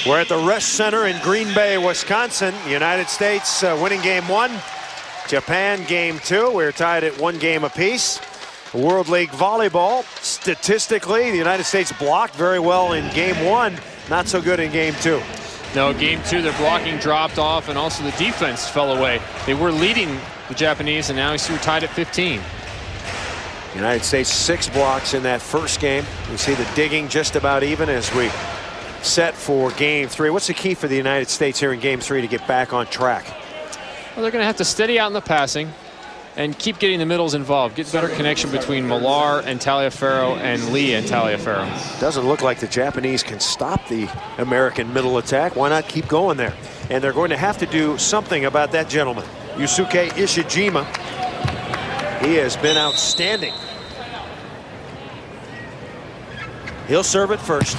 We're at the Resch Center in Green Bay, Wisconsin. The United States winning game 1. Japan game 2. We're tied at 1 game apiece. World League Volleyball. Statistically, the United States blocked very well in game 1. Not so good in game 2. No, game 2, their blocking dropped off, and also the defense fell away. They were leading the Japanese, and now you see we're tied at 15. United States 6 blocks in that first game. We see the digging just about even as we set for game 3. What's the key for the United States here in game 3 to get back on track? Well, they're going to have to steady out in the passing and keep getting the middles involved. Get better connection between Millar and Taliaferro and Lee and Taliaferro. Doesn't look like the Japanese can stop the American middle attack. Why not keep going there? And they're going to have to do something about that gentleman, Yusuke Ishijima. He has been outstanding. He'll serve it first.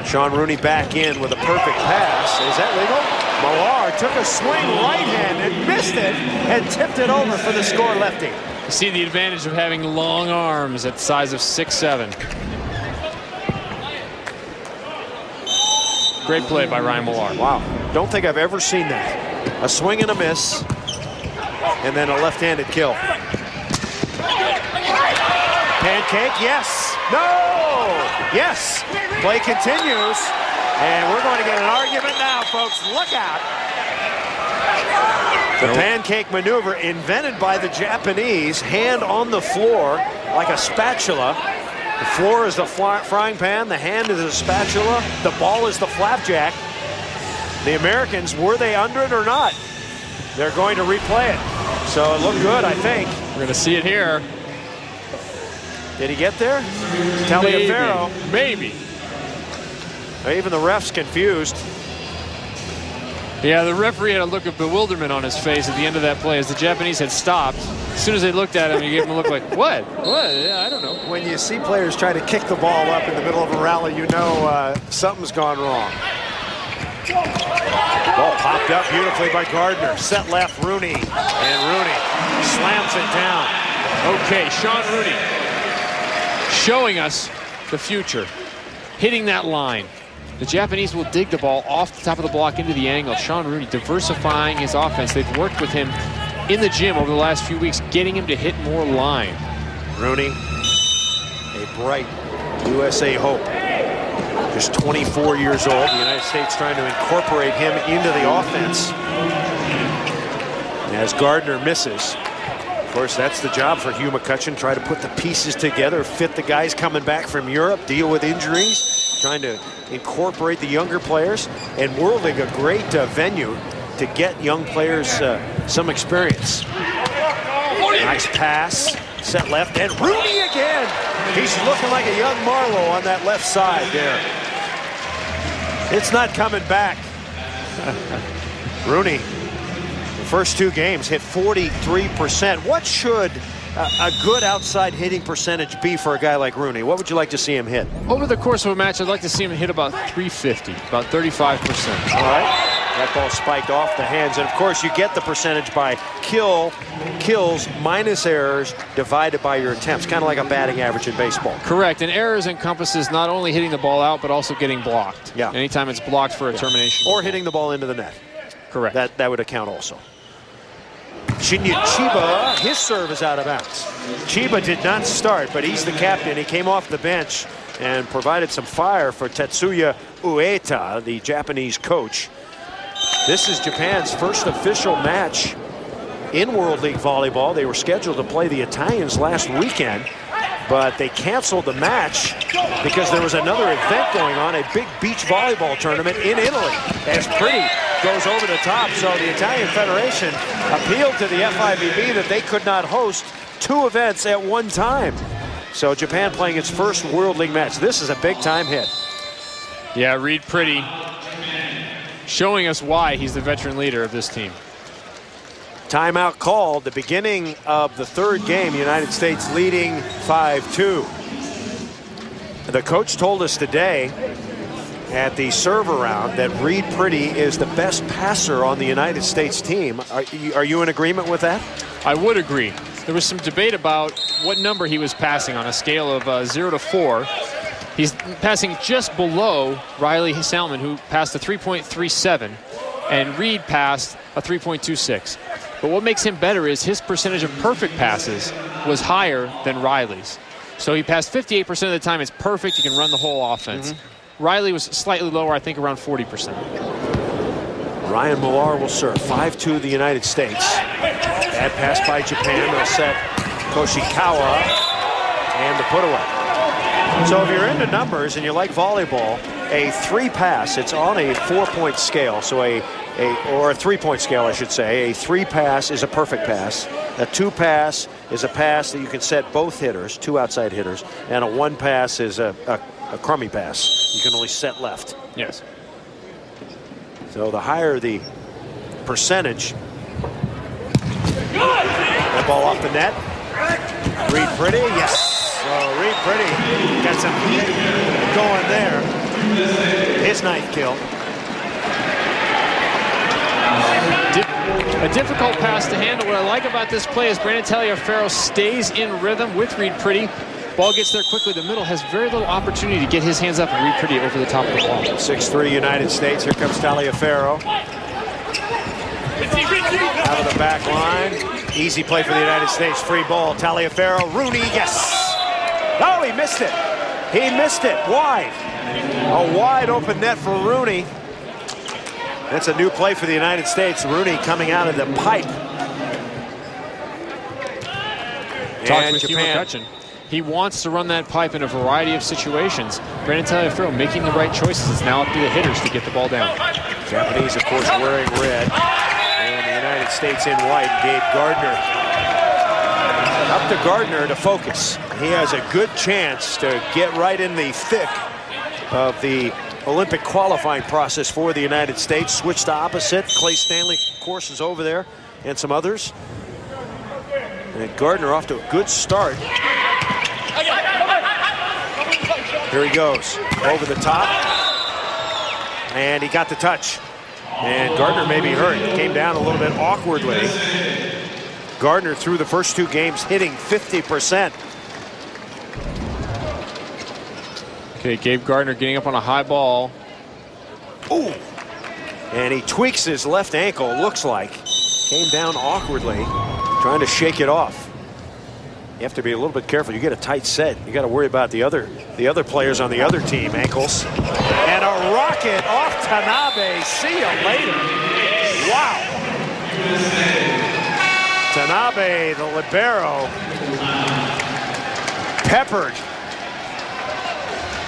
Sean Rooney back in with a perfect pass. Is that legal? Millar took a swing right-handed, missed it, and tipped it over for the score lefty. You see the advantage of having long arms at the size of 6'7". Great play by Ryan Millar. Wow. Don't think I've ever seen that. A swing and a miss, and then a left-handed kill. Pancake, yes. No! Yes. Play continues. And we're going to get an argument now, folks. Look out. The pancake maneuver invented by the Japanese. Hand on the floor like a spatula. The floor is the frying pan. The hand is the spatula. The ball is the flapjack. The Americans, were they under it or not? They're going to replay it. So it looked good, I think. We're going to see it here. Did he get there? Taliaferro. Maybe. Even the ref's confused. Yeah, the referee had a look of bewilderment on his face at the end of that play as the Japanese had stopped. As soon as they looked at him, he gave him a look like, what? What? Yeah, I don't know. When you see players try to kick the ball up in the middle of a rally, you know something's gone wrong. Ball popped up beautifully by Gardner. Set left, Rooney. And Rooney slams it down. Okay, Sean Rooney showing us the future. Hitting that line. The Japanese will dig the ball off the top of the block into the angle. Sean Rooney diversifying his offense. They've worked with him in the gym over the last few weeks, getting him to hit more line. Rooney, a bright USA hope. Just 24 years old. The United States trying to incorporate him into the offense. As Gardner misses. Of course, that's the job for Hugh McCutcheon. Try to put the pieces together, fit the guys coming back from Europe, deal with injuries, trying to incorporate the younger players. And World League, a great venue to get young players some experience. Nice pass, set left, and Rooney again. He's looking like a young Marlowe on that left side there. It's not coming back. Rooney, the first 2 games, hit 43%. What should a good outside hitting percentage be for a guy like Rooney? What would you like to see him hit? Over the course of a match, I'd like to see him hit about 350, about 35%. All right. That ball spiked off the hands. And, of course, you get the percentage by kills minus errors divided by your attempts. Kind of like a batting average in baseball. Correct. And errors encompasses not only hitting the ball out, but also getting blocked. Yeah. Anytime it's blocked for a termination. Or hitting the ball into the net. Correct. That would account also. Shinya Chiba, his serve is out of bounds. Chiba did not start, but he's the captain. He came off the bench and provided some fire for Tetsuya Ueda, the Japanese coach. This is Japan's first official match in World League Volleyball. They were scheduled to play the Italians last weekend, but they canceled the match because there was another event going on, a big beach volleyball tournament in Italy, as Pretty goes over the top. So the Italian Federation appealed to the FIVB that they could not host 2 events at one time. So Japan playing its first World League match. This is a big-time hit. Yeah, Reed Pretty showing us why he's the veteran leader of this team. Timeout called. The beginning of the 3rd game, United States leading 5-2. The coach told us today at the server round that Reed Pretty is the best passer on the United States team. Are you in agreement with that? I would agree. There was some debate about what number he was passing on a scale of 0 to 4. He's passing just below Riley Salmon, who passed a 3.37, and Reed passed a 3.26. But what makes him better is his percentage of perfect passes was higher than Riley's. So he passed 58% of the time. It's perfect. You can run the whole offense. Riley was slightly lower, I think around 40%. Ryan Millar will serve. 5-2 the United States. Bad pass by Japan. They'll set Koshikawa and the put away. So if you're into numbers and you like volleyball, a 3-pass, it's on a 4-point scale. So or a 3-point scale, I should say. A 3-pass is a perfect pass. A 2-pass is a pass that you can set both hitters, 2 outside hitters, and a 1-pass is a crummy pass. You can only set left. Yes. So the higher the percentage. That ball off the net. Reed Pretty, yes. So Reed Pretty got some heat going there. His 9th kill. A difficult pass to handle. What I like about this play is Brandon Taliaferro stays in rhythm with Reed Pretty. Ball gets there quickly. The middle has very little opportunity to get his hands up and Reed Pretty over the top of the ball. 6-3 United States. Here comes Taliaferro. Out of the back line. Easy play for the United States. Free ball. Taliaferro. Rooney, yes. Oh, he missed it. He missed it. Wide. A wide open net for Rooney. That's a new play for the United States. Rooney coming out of the pipe. And Japan. He wants to run that pipe in a variety of situations. Brandon Taliaferro making the right choices. It's now up to the hitters to get the ball down. Japanese, of course, wearing red. And the United States in white. Gabe Gardner. Up to Gardner to focus. He has a good chance to get right in the thick of the Olympic qualifying process for the United States. Switch to opposite. Clay Stanley, of course, is over there, and some others. And Gardner off to a good start. Here he goes, over the top. And he got the touch. And Gardner may be hurt. Came down a little bit awkwardly. Gardner through the first 2 games hitting 50%. Okay, Gabe Gardner getting up on a high ball. Ooh. And he tweaks his left ankle, looks like. Came down awkwardly, trying to shake it off. You have to be a little bit careful. You get a tight set. You got to worry about the other players on the other team ankles. And a rocket off Tanabe. See you later. Wow. Tanabe, the libero, peppered.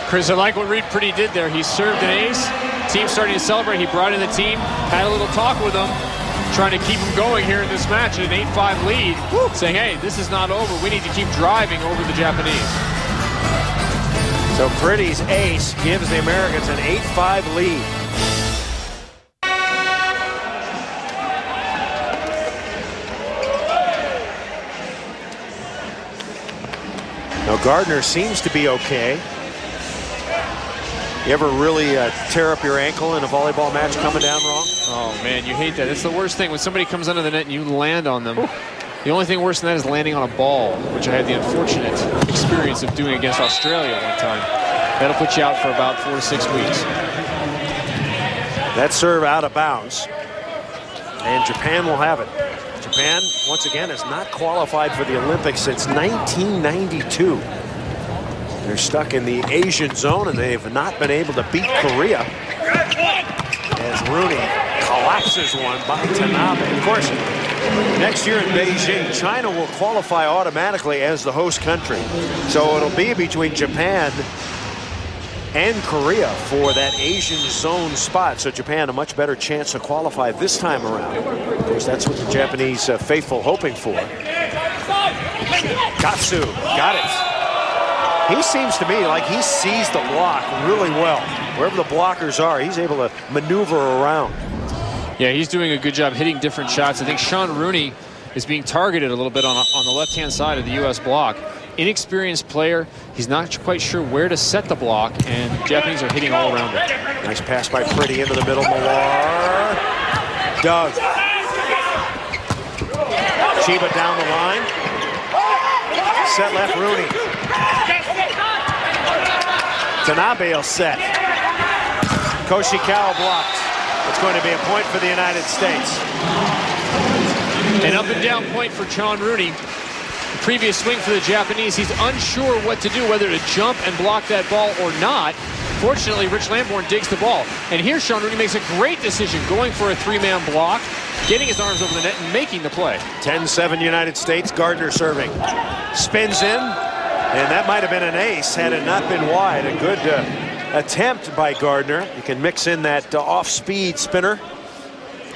Chris, I like what Reed Pretty did there. He served an ace. Team starting to celebrate. He brought in the team, had a little talk with them, trying to keep them going here in this match at an 8-5 lead, saying, hey, this is not over. We need to keep driving over the Japanese. So Pretty's ace gives the Americans an 8-5 lead. Now Gardner seems to be okay. You ever really tear up your ankle in a volleyball match coming down wrong? Oh, man, you hate that. It's the worst thing when somebody comes under the net and you land on them. Ooh. The only thing worse than that is landing on a ball, which I had the unfortunate experience of doing against Australia one time. That'll put you out for about 4 to 6 weeks. That serve out of bounds. And Japan will have it. Japan, once again, has not qualified for the Olympics since 1992. They're stuck in the Asian zone, and they've not been able to beat Korea. As Rooney collapses one by Tanabe. Of course, next year in Beijing, China will qualify automatically as the host country. So it'll be between Japan and Korea for that Asian zone spot. So Japan a much better chance to qualify this time around. Of course, that's what the Japanese faithful hoping for. Katsu got it. He seems to me like he sees the block really well. Wherever the blockers are, he's able to maneuver around. Yeah, he's doing a good job hitting different shots. I think Sean Rooney is being targeted a little bit on the left-hand side of the U.S. block. Inexperienced player. He's not quite sure where to set the block, and the Japanese are hitting all around it. Nice pass by Pretty into the middle. Millar. Doug. Chiba down the line. Set left Rooney. Tanabe will set. Koshikawa blocked. It's going to be a point for the United States. An up and down point for Sean Rooney. The previous swing for the Japanese, he's unsure what to do, whether to jump and block that ball or not. Fortunately, Rich Lamborn digs the ball. And here Sean Rooney makes a great decision, going for a three-man block, getting his arms over the net and making the play. 10-7 United States. Gardner serving. Spins in, and that might have been an ace had it not been wide. A good attempt by Gardner. You can mix in that off-speed spinner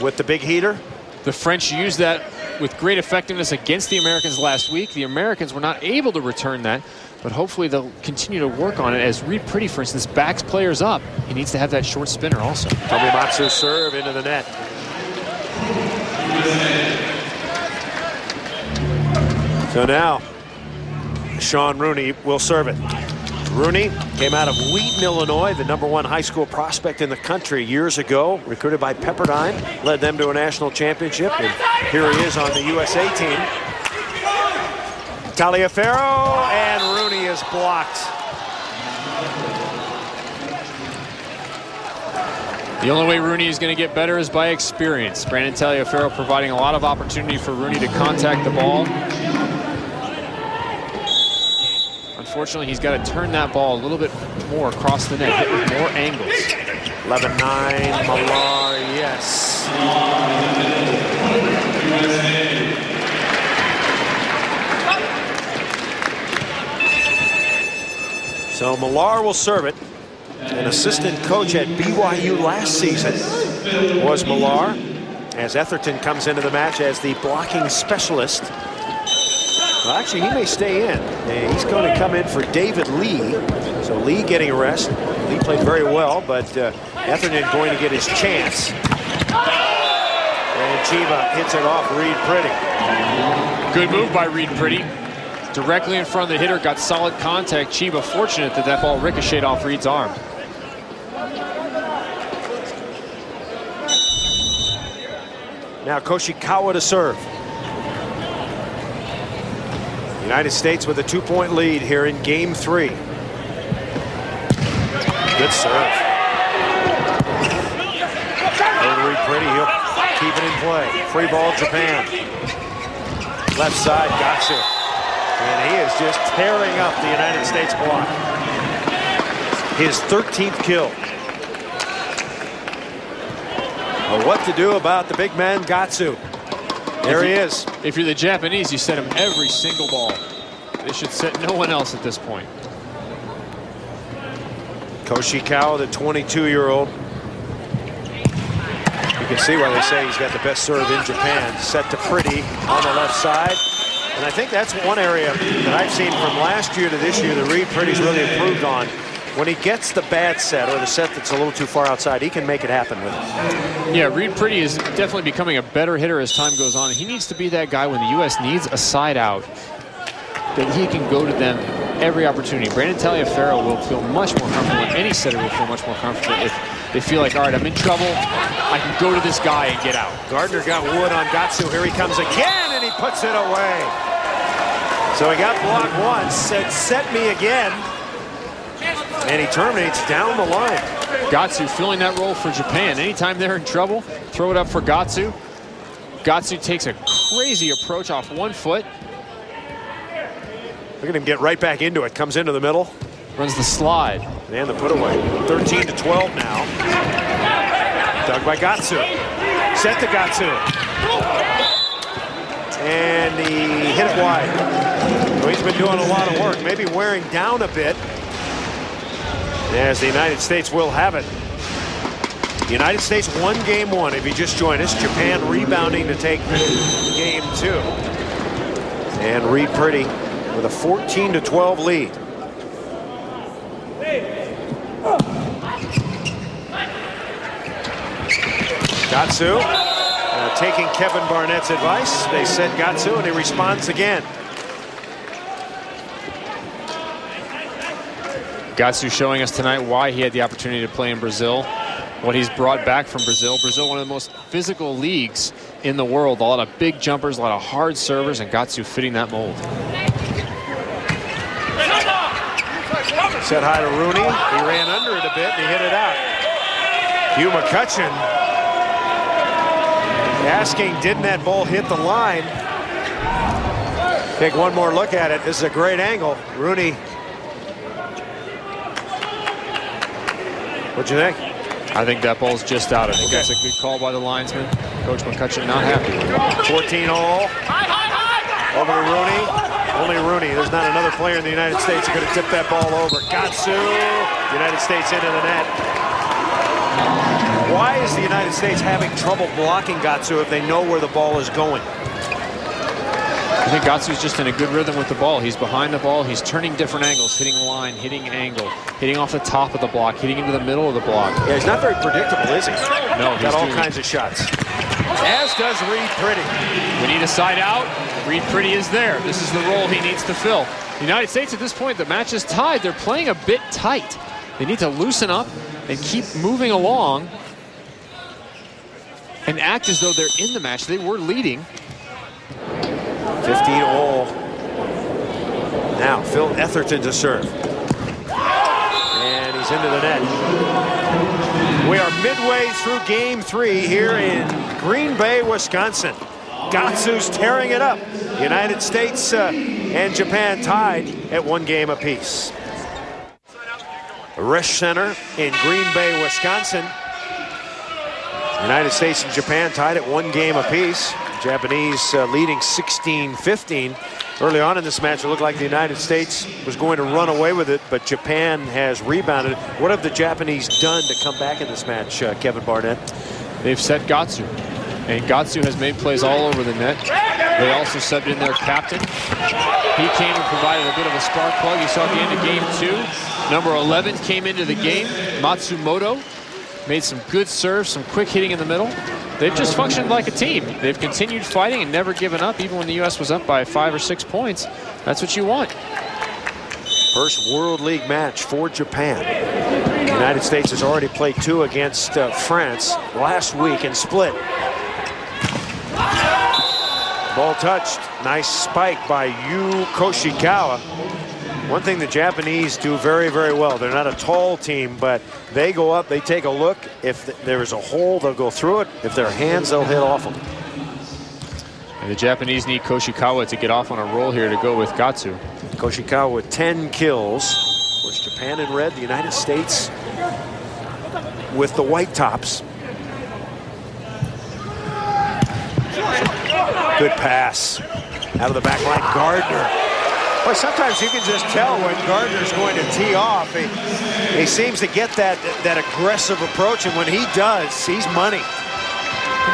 with the big heater. The French used that with great effectiveness against the Americans last week. The Americans were not able to return that, but hopefully they'll continue to work on it as Reed Pretty, for instance, backs players up. He needs to have that short spinner also. Tomimatsu serve into the net. So now, Sean Rooney will serve it. Rooney came out of Wheaton, Illinois, the #1 high school prospect in the country years ago, recruited by Pepperdine, led them to a national championship, and here he is on the USA team. Taliaferro, and Rooney is blocked. The only way Rooney is going to get better is by experience. Brandon Taliaferro providing a lot of opportunity for Rooney to contact the ball. Unfortunately, he's got to turn that ball a little bit more across the net, hit with more angles. 11-9, Millar, yes. So Millar will serve it. An assistant coach at BYU last season was Millar, as Etherton comes into the match as the blocking specialist. Well, actually, he may stay in. He's going to come in for David Lee. So Lee getting a rest. Lee played very well, but Etherton going to get his chance. And Chiba hits it off Reed Pretty. Good move by Reed Pretty. Directly in front of the hitter, got solid contact. Chiba fortunate that that ball ricocheted off Reed's arm. Now Koshikawa to serve. United States with a 2-point lead here in game 3. Good serve. Over Reed Pretty, he'll keep it in play. Free ball, Japan. Left side, Gatsu. And he is just tearing up the United States block. His 13th kill. Well, what to do about the big man, Gatsu? There he is. If you're the Japanese, you set him every single ball. They should set no one else at this point. Koshikawa, the 22-year-old. You can see why they say he's got the best serve in Japan. Set to Pretty on the left side. And I think that's one area that I've seen from last year to this year that Reed Pretty's really improved on. When he gets the bad set or the set that's a little too far outside, he can make it happen with it. Yeah, Reed Pretty is definitely becoming a better hitter as time goes on. He needs to be that guy when the U.S. needs a side out, that he can go to them every opportunity. Brandon Taliaferro will feel much more comfortable, and any setter will feel much more comfortable if they feel like, all right, I'm in trouble, I can go to this guy and get out. Gardner got wood on Gatsu. Here he comes again, and he puts it away. So he got blocked once, said, set me again. And he terminates down the line. Gatsu filling that role for Japan. Anytime they're in trouble, throw it up for Gatsu. Gatsu takes a crazy approach off 1 foot. Look at him get right back into it. Comes into the middle. Runs the slide. And the put away. 13-12 now. Dug by Gatsu. Set to Gatsu. And he hit it wide. So he's been doing a lot of work. Maybe wearing down a bit. As the United States will have it. The United States won game 1. If you just joined us, Japan rebounding to take game 2. And Reed Pretty with a 14-12 lead. Gatsu taking Kevin Barnett's advice. They said Gatsu, and he responds again. Gatsu showing us tonight why he had the opportunity to play in Brazil, what he's brought back from Brazil. Brazil, one of the most physical leagues in the world. A lot of big jumpers, a lot of hard servers, and Gatsu fitting that mold. Said hi to Rooney. He ran under it a bit and he hit it out. Hugh McCutcheon asking, didn't that ball hit the line? Take one more look at it. This is a great angle. Rooney. What'd you think? I think that ball's just out. I think that's a good call by the linesman. Coach McCutcheon not happy. 14 all. Over to Rooney. Only Rooney. There's not another player in the United States who could have tipped that ball over. Gatsu. United States into the net. Why is the United States having trouble blocking Gatsu if they know where the ball is going? I think Gatsu's just in a good rhythm with the ball. He's behind the ball. He's turning different angles, hitting line, hitting angle, hitting off the top of the block, hitting into the middle of the block. Yeah, he's not very predictable, is he? No, he's got all kinds of shots. As does Reed Pretty. We need a side out. Reed Pretty is there. This is the role he needs to fill. The United States at this point, the match is tied. They're playing a bit tight. They need to loosen up and keep moving along and act as though they're in the match. They were leading. 15 all. Now Phil Etherton to serve. And he's into the net. We are midway through game 3 here in Green Bay, Wisconsin. Gatsu's tearing it up. United States and Japan tied at 1 game apiece. Resch Center in Green Bay, Wisconsin. United States and Japan tied at 1 game apiece. Japanese leading 16-15. Early on in this match, it looked like the United States was going to run away with it, but Japan has rebounded. What have the Japanese done to come back in this match, Kevin Barnett? They've set Gatsu, and Gatsu has made plays all over the net. They also subbed in their captain. He came and provided a bit of a spark plug. You saw at the end of game 2. Number 11 came into the game, Matsumoto. Made some good serves, some quick hitting in the middle. They've just functioned like a team. They've continued fighting and never given up, even when the U.S. was up by 5 or 6 points. That's what you want. First World League match for Japan. The United States has already played 2 against France last week and split. Ball touched. Nice spike by Yu Koshikawa. One thing the Japanese do very, very well, they're not a tall team, but they go up, they take a look. If there is a hole, they'll go through it. If there are hands, they'll hit off them. And the Japanese need Koshikawa to get off on a roll here to go with Gatsu. Koshikawa with 10 kills. Of course, Japan in red, the United States with the white tops. Good pass. Out of the back line, Gardner. Well, sometimes you can just tell when Gardner's going to tee off. He seems to get that aggressive approach, and when he does, he's money.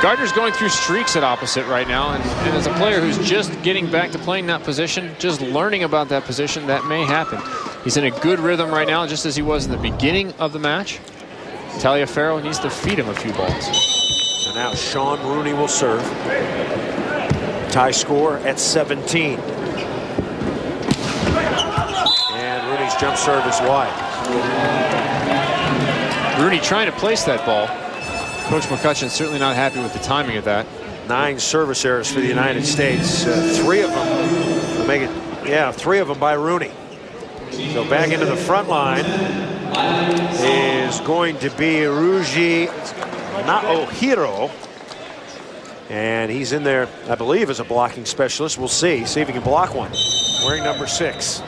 Gardner's going through streaks at opposite right now, and as a player who's just getting back to playing that position, just learning about that position, that may happen. He's in a good rhythm right now, just as he was in the beginning of the match. Taliaferro needs to feed him a few balls. So now Sean Rooney will serve. Tie score at 17. And Rooney's jump serve is wide. Rooney trying to place that ball. Coach McCutcheon certainly not happy with the timing of that. 9 service errors for the United States. 3 of them make it, 3 of them by Rooney. So back into the front line is going to be Ryuji Naohiro. And he's in there, I believe, as a blocking specialist. We'll see if he can block one. Wearing number 6.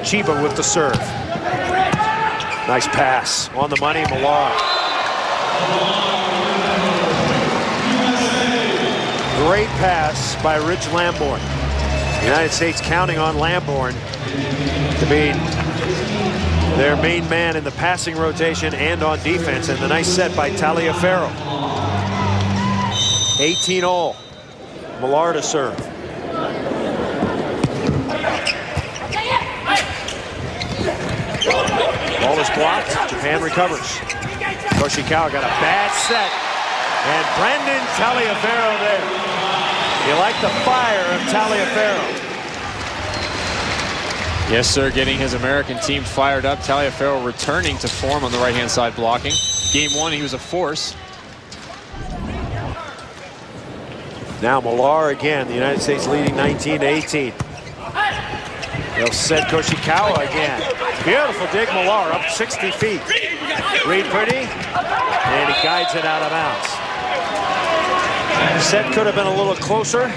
Chiba with the serve. Nice pass. On the money, Millar. Great pass by Rich Lamborn. The United States counting on Lamborn to be their main man in the passing rotation and on defense. And the nice set by Taliaferro. 18 all. Millar to serve. Ball is blocked. Japan recovers. Koshikawa got a bad set. And Brandon Taliaferro there. You like the fire of Taliaferro. Yes, sir, getting his American team fired up. Taliaferro returning to form on the right-hand side blocking. Game 1, he was a force. Now Millar again. The United States leading 19-18. They'll set Koshikawa again. Beautiful dig, Millar up 60 feet. Reed Pretty, and he guides it out of bounds. Set could have been a little closer.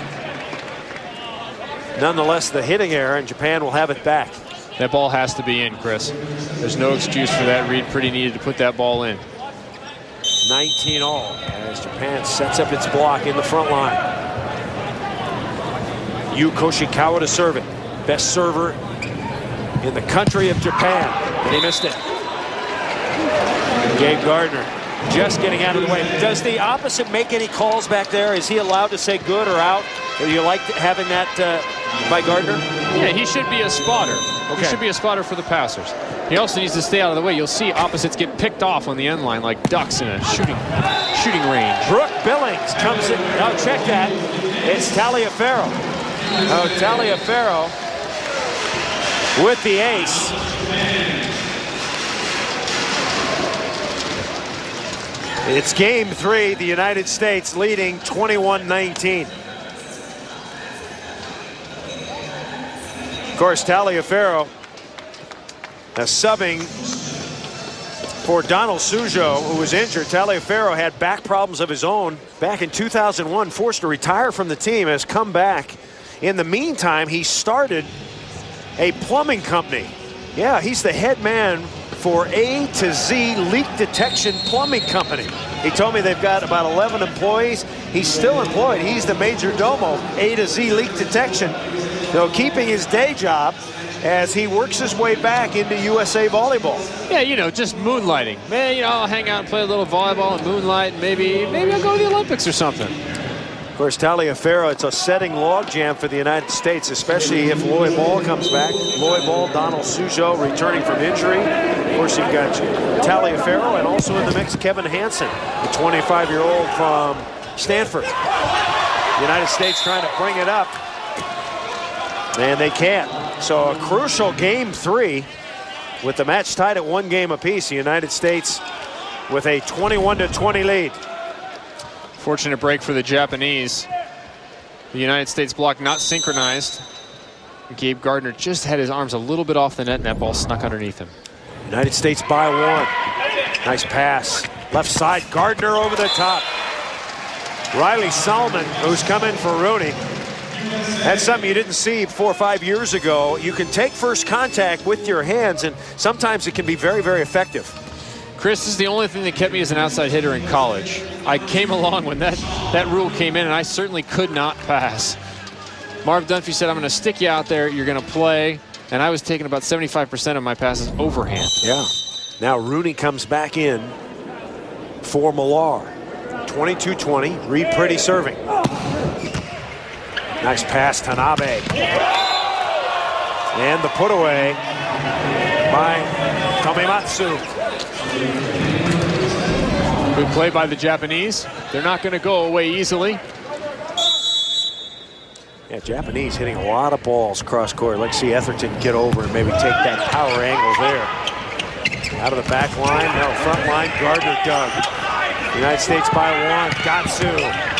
Nonetheless, the hitting error, and Japan will have it back. That ball has to be in, Chris. There's no excuse for that. Reed Pretty needed to put that ball in. 19 all as Japan sets up its block in the front line. Yu Koshikawa to serve it. Best server in the country of Japan. And he missed it. Gabe Gardner just getting out of the way. Does the opposite make any calls back there? Is he allowed to say good or out? Do you like having that by Gardner? Yeah, he should be a spotter. Okay. He should be a spotter for the passers. He also needs to stay out of the way. You'll see opposites get picked off on the end line like ducks in a shooting range. Brooke Billings comes in. Now check that. It's Taliaferro. Oh, Taliaferro with the ace. It's game 3. The United States leading 21-19. Of course, Taliaferro subbing for Donald Sujo, who was injured. Taliaferro had back problems of his own back in 2001, forced to retire from the team, has come back. In the meantime, he started a plumbing company. Yeah, he's the head man for A to Z Leak Detection Plumbing Company. He told me they've got about 11 employees. He's still employed. He's the major domo, A to Z Leak Detection. So keeping his day job as he works his way back into USA Volleyball. Yeah, you know, just moonlighting. Man, you know, I'll hang out and play a little volleyball and moonlight, and maybe I'll go to the Olympics or something. Of course, Taliaferro, it's a setting logjam for the United States, especially if Loy Ball comes back. Loy Ball, Donald Sujo returning from injury. Of course, you've got Taliaferro, and also in the mix, Kevin Hansen, the 25-year-old from Stanford. The United States trying to bring it up, and they can't. So a crucial game 3 with the match tied at 1 game apiece. The United States with a 21-20 lead. Fortunate break for the Japanese. The United States block not synchronized. Gabe Gardner just had his arms a little bit off the net, and that ball snuck underneath him. United States by 1. Nice pass. Left side, Gardner over the top. Riley Solomon, who's come in for Rooney. That's something you didn't see 4 or 5 years ago. You can take first contact with your hands, and sometimes it can be very, very effective. Chris, this is the only thing that kept me as an outside hitter in college. I came along when that rule came in, and I certainly could not pass. Marv Dunphy said, I'm going to stick you out there, you're going to play, and I was taking about 75% of my passes overhand. Yeah. Now Rooney comes back in for Millar. 22-20, Reed Pretty serving. Nice pass, Tanabe. And the put away by Tomimatsu. Good play by the Japanese. They're not going to go away easily. Yeah, Japanese hitting a lot of balls cross court. Let's see Etherton get over and maybe take that power angle there. Out of the back line, no, front line, Gardner dug. United States by 1, Gatsu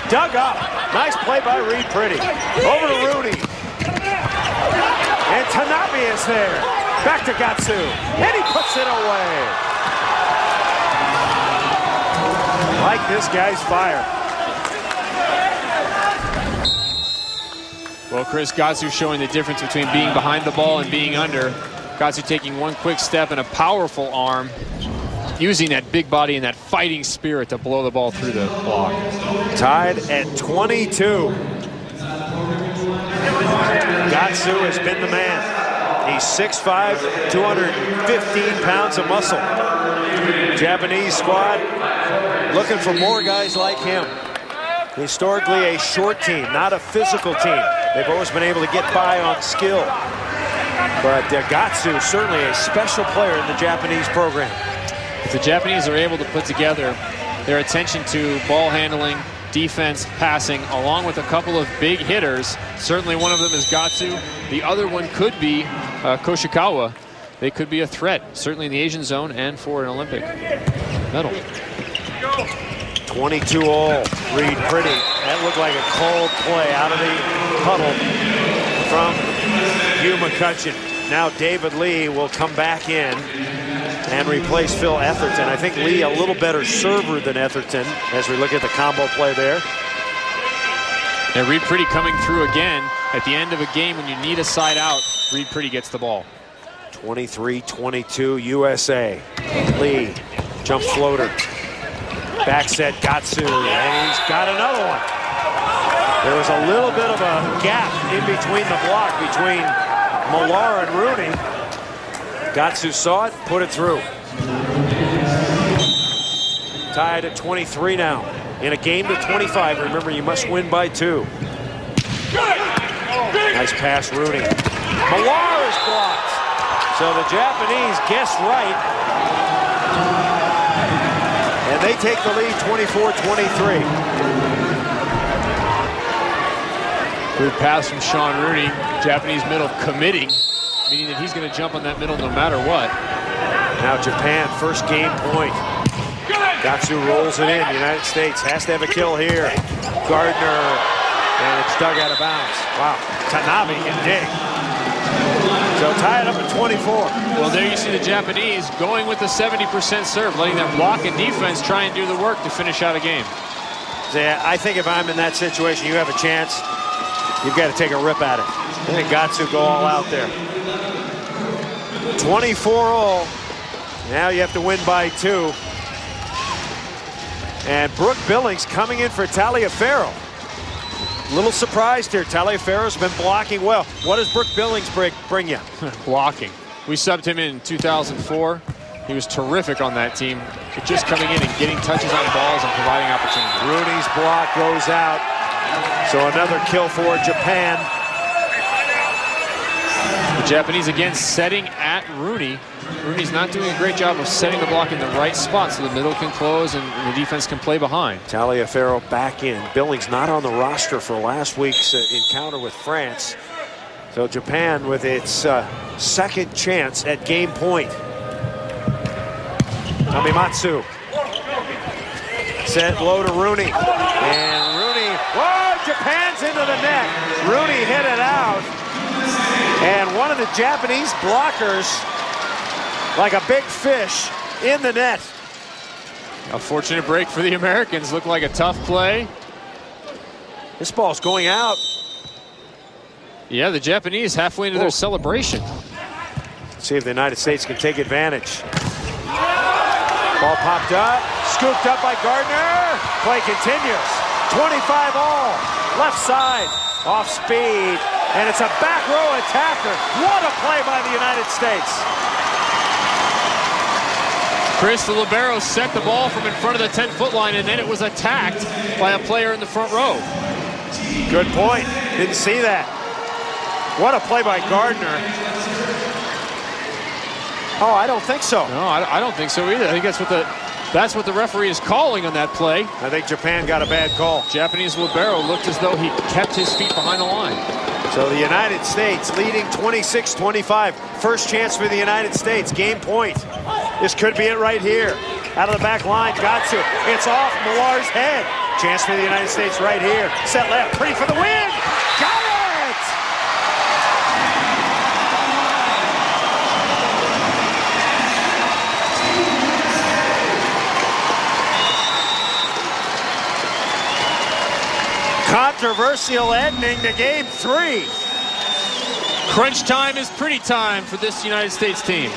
dug up. Nice play by Reed Pretty. Over to Rooney. And Tanabe is there. Back to Gatsu. And he puts it away. Like this guy's fire. Well, Chris, Gatsu showing the difference between being behind the ball and being under. Gatsu taking one quick step and a powerful arm, using that big body and that fighting spirit to blow the ball through the block. Tied at 22. Gatsu has been the man. He's 6'5", 215 pounds of muscle. Japanese squad looking for more guys like him. Historically a short team, not a physical team. They've always been able to get by on skill. But Gatsu, certainly a special player in the Japanese program. If the Japanese are able to put together their attention to ball handling, defense, passing, along with a couple of big hitters, certainly one of them is Gatsu. The other one could be Koshikawa. They could be a threat, certainly in the Asian zone and for an Olympic medal. 22 all, Reed Pretty. That looked like a cold play out of the huddle from Hugh McCutcheon. now David Lee will come back in and replace Phil Etherton. I think Lee a little better server than Etherton as we look at the combo play there. And Reed Pretty coming through again at the end of a game when you need a side out. Reed Pretty gets the ball. 23-22 USA. Lee, jump floater. Back set, Gatsu, and he's got another one. There was a little bit of a gap in between the block between Millar and Rooney. Gatsu saw it, put it through. Tied at 23 now. In a game to 25, remember you must win by 2. Nice pass, Rooney. Millar is blocked. So the Japanese guessed right. And they take the lead 24-23. Good pass from Sean Rooney. Japanese middle committing, meaning that he's going to jump on that middle no matter what. Now Japan, first game point. Gatsu rolls it in. The United States has to have a kill here. Gardner, and it's dug out of bounds. Wow, Tanabe can dig. So tie it up at 24. Well, there you see the Japanese going with the 70% serve, letting their block and defense try and do the work to finish out a game. Yeah, I think if I'm in that situation, you have a chance. You've got to take a rip at it. I think Gatsu go all out there. 24-all. Now you have to win by 2. And Brooke Billings coming in for Taliaferro. A little surprised here. Taliaferro's been blocking well. What does Brooke Billings bring you? Blocking. We subbed him in 2004. He was terrific on that team. Just coming in and getting touches on balls and providing opportunity. Rooney's block goes out. So another kill for Japan. The Japanese again setting at Rooney. Rooney's not doing a great job of setting the block in the right spot so the middle can close and the defense can play behind. Taliaferro back in. Billings not on the roster for last week's encounter with France. So Japan with its second chance at game point. Namimatsu. Set low to Rooney. And Rooney, whoa, Japan's into the net. Rooney hit it out. And one of the Japanese blockers, like a big fish, in the net. A fortunate break for the Americans. Looked like a tough play. This ball's going out. Yeah, the Japanese halfway into their celebration. See if the United States can take advantage. Ball popped up, scooped up by Gardner. Play continues. 25-all, left side, off speed, and it's a back row attacker. What a play by the United States. Chris, the libero set the ball from in front of the 10-foot line, and then it was attacked by a player in the front row. Good point. Didn't see that. What a play by Gardner. Oh, I don't think so. No, I don't think so either. I think that's what the referee is calling on that play. I think Japan got a bad call. Japanese libero looked as though he kept his feet behind the line. So the United States leading 26-25. First chance for the United States. Game point. This could be it right here. Out of the back line, Gatsu. It's off Millar's head. Chance for the United States right here. Set left, Pretty for the win. Got it! Controversial ending to game 3. Crunch time is pretty time for this United States team.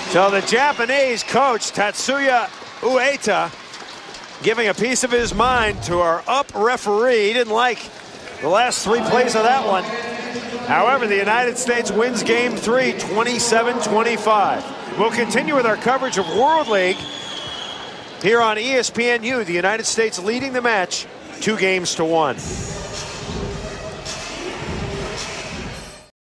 So the Japanese coach, Tatsuya Ueda, giving a piece of his mind to our up referee. He didn't like the last 3 plays of that one. However, the United States wins game 3, 27-25. We'll continue with our coverage of World League here on ESPNU. The United States leading the match 2-1.